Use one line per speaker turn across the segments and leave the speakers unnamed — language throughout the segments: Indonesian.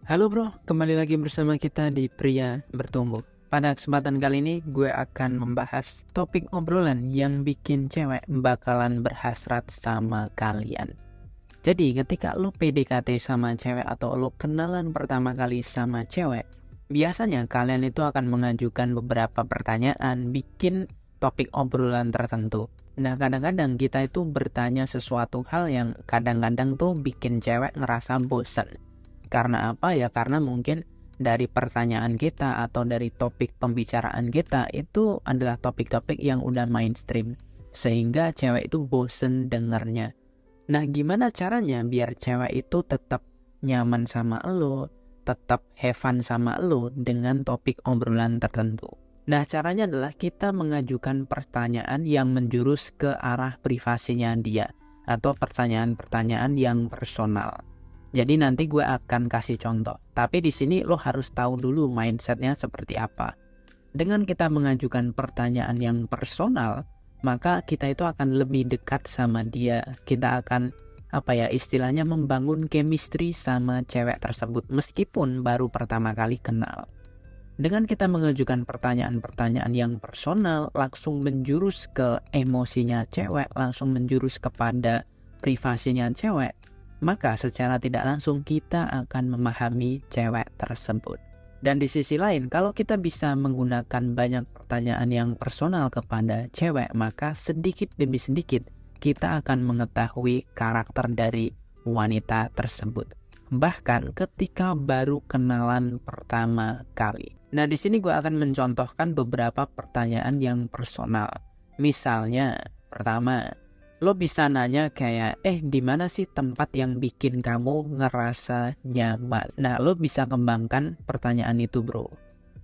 Halo bro, kembali lagi bersama kita di Pria Bertumbuh. Pada kesempatan kali ini gue akan membahas topik obrolan yang bikin cewek bakalan berhasrat sama kalian. Jadi ketika lo PDKT sama cewek atau lo kenalan pertama kali sama cewek, biasanya kalian itu akan mengajukan beberapa pertanyaan, bikin topik obrolan tertentu. Nah kadang-kadang kita itu bertanya sesuatu hal yang kadang-kadang tuh bikin cewek ngerasa bosan. Karena apa ya? Karena mungkin dari pertanyaan kita atau dari topik pembicaraan kita itu adalah topik-topik yang udah mainstream. Sehingga cewek itu bosen dengernya. Nah gimana caranya biar cewek itu tetap nyaman sama lo, tetap have fun sama lo dengan topik obrolan tertentu? Nah caranya adalah kita mengajukan pertanyaan yang menjurus ke arah privasinya dia. Atau pertanyaan-pertanyaan yang personal. Jadi nanti gue akan kasih contoh. Tapi di sini lo harus tahu dulu mindsetnya seperti apa. Dengan kita mengajukan pertanyaan yang personal, maka kita itu akan lebih dekat sama dia. Kita akan istilahnya membangun chemistry sama cewek tersebut meskipun baru pertama kali kenal. Dengan kita mengajukan pertanyaan-pertanyaan yang personal, langsung menjurus ke emosinya cewek, langsung menjurus kepada privasinya cewek, maka secara tidak langsung kita akan memahami cewek tersebut. Dan di sisi lain, kalau kita bisa menggunakan banyak pertanyaan yang personal kepada cewek, maka sedikit demi sedikit kita akan mengetahui karakter dari wanita tersebut. Bahkan ketika baru kenalan pertama kali. Nah, di sini gue akan mencontohkan beberapa pertanyaan yang personal. Misalnya, pertama, lo bisa nanya kayak, di mana sih tempat yang bikin kamu ngerasa nyaman? Nah, lo bisa kembangkan pertanyaan itu, bro.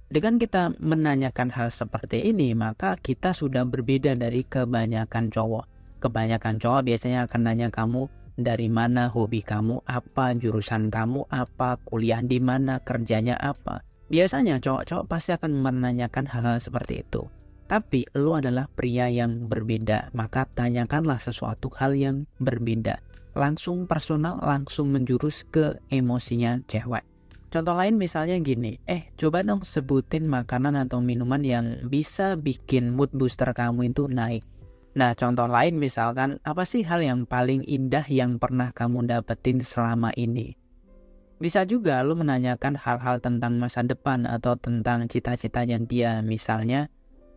Dengan kita menanyakan hal seperti ini, maka kita sudah berbeda dari kebanyakan cowok. Kebanyakan cowok biasanya akan nanya kamu dari mana, hobi kamu apa, jurusan kamu apa, kuliah di mana, kerjanya apa. Biasanya cowok-cowok pasti akan menanyakan hal-hal seperti itu. Tapi lo adalah pria yang berbeda, maka tanyakanlah sesuatu hal yang berbeda. Langsung personal, langsung menjurus ke emosinya cewek. Contoh lain misalnya gini, coba dong sebutin makanan atau minuman yang bisa bikin mood booster kamu itu naik. Nah contoh lain misalkan, apa sih hal yang paling indah yang pernah kamu dapetin selama ini? Bisa juga lo menanyakan hal-hal tentang masa depan atau tentang cita-citanya dia. Misalnya,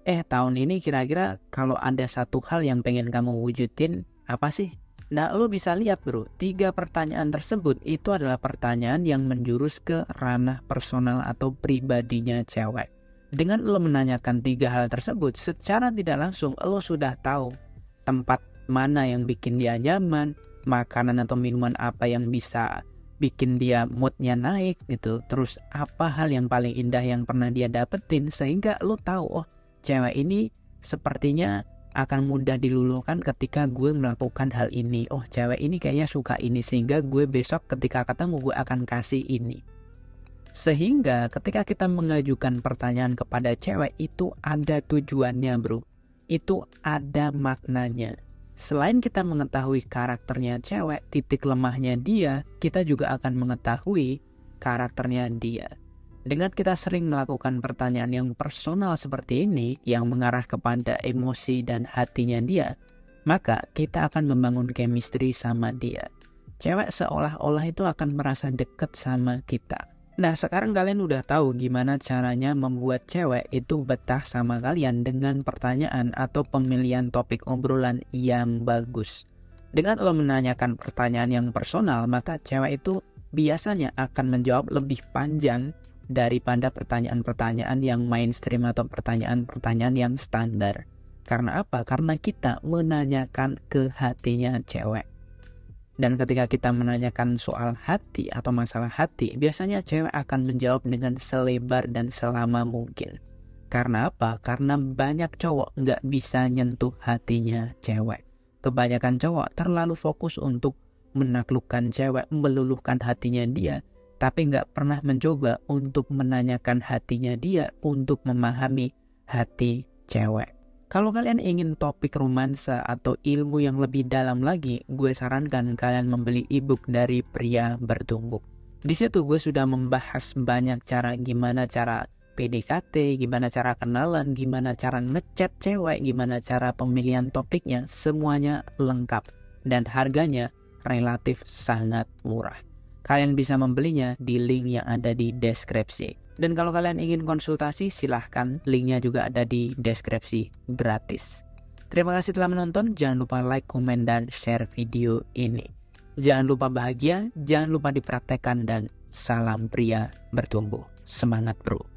tahun ini kira-kira kalau ada satu hal yang pengen kamu wujudin, apa sih? Nah, lo bisa lihat bro, 3 pertanyaan tersebut itu adalah pertanyaan yang menjurus ke ranah personal atau pribadinya cewek. Dengan lo menanyakan 3 hal tersebut, secara tidak langsung lo sudah tahu tempat mana yang bikin dia nyaman, makanan atau minuman apa yang bisa bikin dia moodnya naik gitu. Terus apa hal yang paling indah yang pernah dia dapetin, sehingga lo tahu, cewek ini sepertinya akan mudah diluluhkan ketika gue melakukan hal ini. Cewek ini kayaknya suka ini, sehingga gue besok ketika ketemu gue akan kasih ini. Sehingga ketika kita mengajukan pertanyaan kepada cewek itu ada tujuannya bro. Itu ada maknanya. Selain kita mengetahui karakternya cewek, titik lemahnya dia, kita juga akan mengetahui karakternya dia. Dengan kita sering melakukan pertanyaan yang personal seperti ini, yang mengarah kepada emosi dan hatinya dia, maka kita akan membangun chemistry sama dia. Cewek seolah-olah itu akan merasa dekat sama kita. Nah, sekarang kalian udah tahu gimana caranya membuat cewek itu betah sama kalian dengan pertanyaan atau pemilihan topik obrolan yang bagus. Dengan lo menanyakan pertanyaan yang personal, maka cewek itu biasanya akan menjawab lebih panjang daripada pertanyaan-pertanyaan yang mainstream atau pertanyaan-pertanyaan yang standar. Karena apa? Karena kita menanyakan ke hatinya cewek. Dan ketika kita menanyakan soal hati atau masalah hati, biasanya cewek akan menjawab dengan selebar dan selama mungkin. Karena apa? Karena banyak cowok nggak bisa nyentuh hatinya cewek. Kebanyakan cowok terlalu fokus untuk menaklukkan cewek, meluluhkan hatinya dia, tapi nggak pernah mencoba untuk menanyakan hatinya dia untuk memahami hati cewek. Kalau kalian ingin topik romansa atau ilmu yang lebih dalam lagi, gue sarankan kalian membeli ebook dari Pria Bertumbuh. Di situ gue sudah membahas banyak cara, gimana cara PDKT, gimana cara kenalan, gimana cara ngechat cewek, gimana cara pemilihan topiknya, semuanya lengkap. Dan harganya relatif sangat murah. Kalian bisa membelinya di link yang ada di deskripsi. Dan kalau kalian ingin konsultasi, silahkan, linknya juga ada di deskripsi, gratis. Terima kasih telah menonton, jangan lupa like, komen, dan share video ini. Jangan lupa bahagia, jangan lupa dipraktekkan, dan salam pria bertumbuh. Semangat bro.